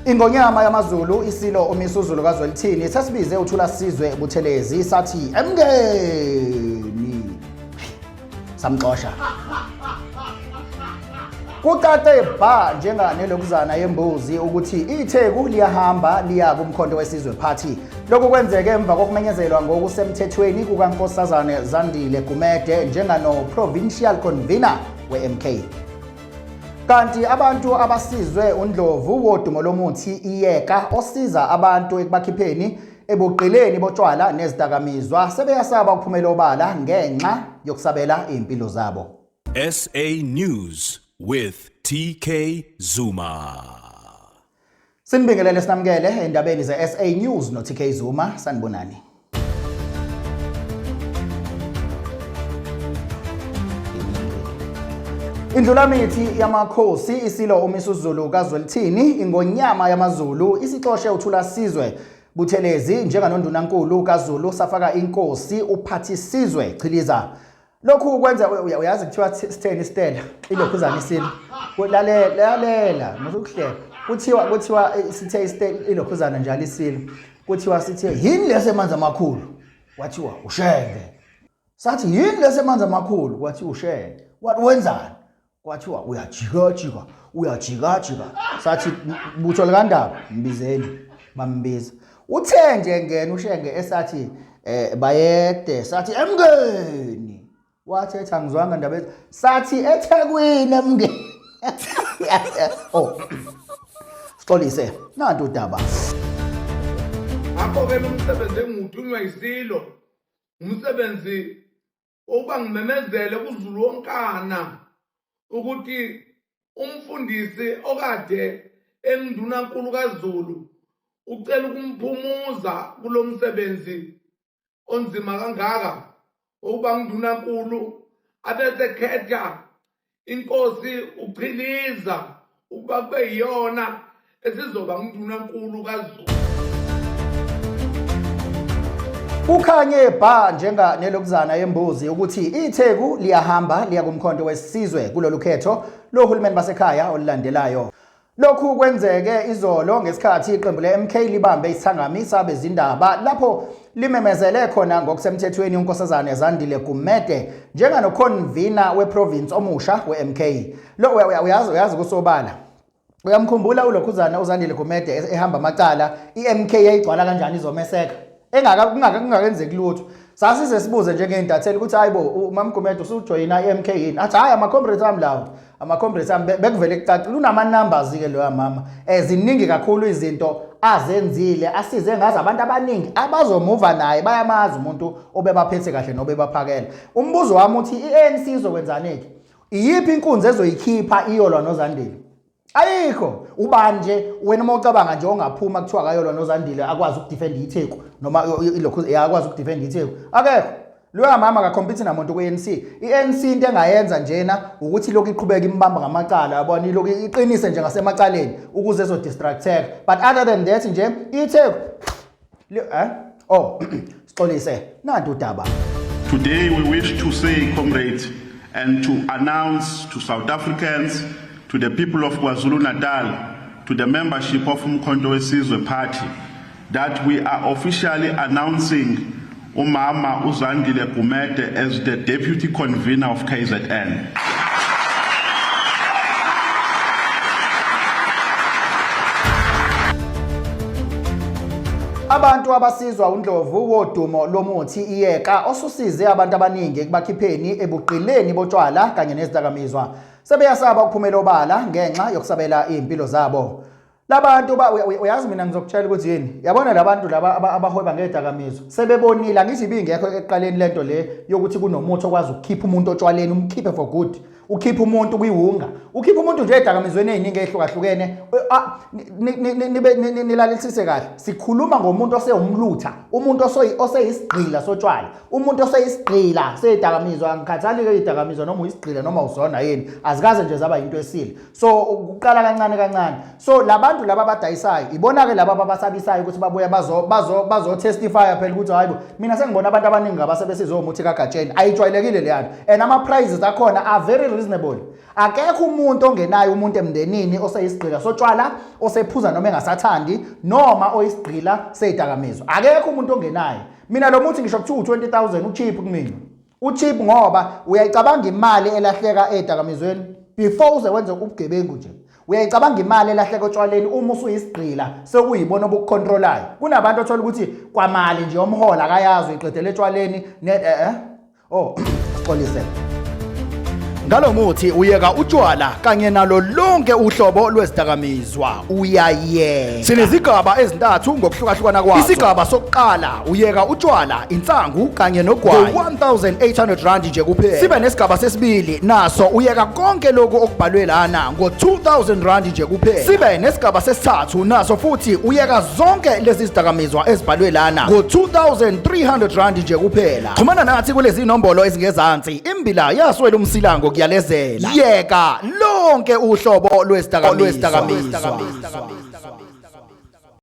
Ingonyama yamaZulu isilo umisuzulu kaZwelithini sasibize uthula sizwe Buthelezi sathi emngeni samxosha. Kuqaqe bha njenganelokuzana yembuzi ukuthi iTheku liyahamba liya kumkhonto wesizwe party. Lokhu kwenzeke emva kokumenyezelwa ngokusemthethweni kukaNkosazana Zandile Gumede njengano provincial convener weMK. Kanti abantu abasizwe uNdlovu wodumo lomuthi iyeka osiza abantu ekubakhipheni ebuqileni botshwala nezidakamizwa sebeyasaba ukuphumela obala ngenxa yokusabela impilo zabo. SA News with TK Zuma. Sinibingelele sinamukele endabeni ze SA News no TK Zuma. Sanibonani. Indlulamithi yamakhosi isilo umisuzulu kaZwelithini ingonyama yamaZulu isixoshe uthula sizwe Buthelezi njenganondunankulu kaZulu safaka inkosi uphathisizwe chiliza. Lokhu kwenza uyazi kuthiwa sitheni Stella ilokhuzana isilo lalela nokuhleka kuthiwa sithe Stella ilokhuzana njalo isilo kuthiwa sithe yini lesemanzi amakhulu wathiwa ushenge sathi yini lesemanzi amakhulu wathi ushenge wenzani kwathiwa uyajika sathi butho likandaba mbizeni bambiza uthe nje ngena ushenge esathi bayede sathi emngeni wathetha ngizwanga indaba sathi eThekwini emngeni oh Sixolise nanto udaba akho ke umsebenzi enguthunywa isilo umsebenzi oba ngimemezele kuZulu wonkana ukuthi umfundisi okade endunankulu kaZulu ucela ukumphumuza kulomsebenzi onzima kangaka oba ndunankulu abese khetha inkosi uChiliza ukuba kube yiyona esizoba ndunankulu kaZulu. Ukhanye bha njenganelokuzana yembuzi ukuthi iTheku liyahamba liya kumkhonto wesizwe kulolu khetho lohulumeni basekhaya olulandelayo. Lokhu kwenzeke izolo ngesikhathi iqembu leMK libambe isithangamisa bezindaba lapho limemezele khona ngokusemthethweni uNkosazana Zandile Gumede njengano convener weprovince omusha weMK. Lo uyazi kusobala. Uyamkhumbula ulokhuzana uZandile Gumede ehamba amacala iMK yayigcwala kanjani izomeseka. Kungakenzeki lutho. Sasize sibuze njengeintatheli ukuthi hayibo uMam Gumede usujoyina iMK yini? Athi hayi ama-comrades ami lawo. Ama-comrades ami bekuvele kucacile unama numbers ke lo mama. Eziningi kakhulu izinto azenzile asize ngazi abantu abaningi abazomuva naye bayamazi umuntu obebaphethe kahle nobebaphakela. Umbuzo wami uthi iANC izokwenzanike? Iyiphi inkunzi ezoyikhipha iyolwa noZandile? Ayikho ubani nje wena uma ucabanga nje ongaphuma kuthiwa akayolwa noZandile akwazi ukudefend iTheku noma ilokhu yakwazi ukudefend iTheku akekho loya mama akacompete namuntu kweANC iANC into engayenza njena ukuthi lokhu iqhubeka imbamba ngamacala yabona lokhu iqinise nje ngasemacaleni ukuze ezo distracteka but other than that nje iTheku Sixolise nanto udaba. Today we wish to say comrades and to announce to South Africans, to the people of KwaZulu-Natal, to the membership of Umkhonto weSizwe Party, that we are officially announcing Umama uZandile Gumede as the deputy convener of KZN. Abantu abasizwa uNdlovu wodumo lomuthi iyeka osusize abantu abaningi ekubakhipheni ebuqileni botshwala kanye nezidakamizwa sebeyasaba ukuphumela obala ngenxa yokusabela impilo zabo. Labantu uyazi mina ngizokutshela ukuthi yini yabona labantu laba abahweba ngedakamizwa sebebonile angithi ibingekho ekuqaleni lento le yokuthi kunomuthi okwazi ukukhipha umuntu otshwaleni umkhiphe for good ukhipha umuntu kuyihunga ukhipha umuntu nje edakamizweni eziningi ehlukahlukene nilalelisise kahle sikhuluma ngomuntu oseyumlutha umuntu oseyisigqila sotshwala umuntu oseyisigqila sedakamizwa ngikhathali ke idakamizwa noma uyisigqila noma uzona yini azikaze nje zaba into esile so ukuqala kancane so labantu laba abadayisayo ibona ke laba abasabisayo ukuthi babuya bazo testify phela ukuthi hayibo mina sengibona abantu abaningi abasebesizomuthi kaGatsheni ayijwayelekile le yanto and ama prizes akhona are very reasonable. Akekho umuntu ongenayo umuntu emndenini oseyisigqila sotshwala, osephuza noma engasathandi noma oyisigqila seyidakamizwa. Akekho umuntu ongenayo. Mina lo muthi ngisho kuthiwa 20,000 ucheap kumina. Ucheap ngoba uyayicabanga imali elahleka edakamizweni before uze wenze ubugebengu nje. Uyayicabanga imali elahleka otshwaleni uma usuyisigqila sekuyibona obukucontrolayo. Kunabantu othola ukuthi kwamali nje yomhola akayazi uyiqedele etshwaleni xolise. Ngalo muthi uyeka utshwala kanye nalo lonke uhlobo lwezidakamizwa uyayeka. Sinezigaba ezintathu ngokuhlukahlukana kwazo. Isigaba sokuqala uyeka utshwala, insangu kanye nogwayi 1800 rand nje kuphela. Sibe nesigaba sesibili naso uyeka konke lokho okubhalwe lana ngo2000 rand nje kuphela. Sibe nesigaba sesithathu naso futhi uyeka zonke lezi zidakamizwa ezibhalwe lana ngo2300 rand nje kuphela. Xhumana nathi kulezi inombolo ezingezansi. Imbila yaswela umsilango kuyalezela. Yeka lonke uhlobo lwezidakamizwa.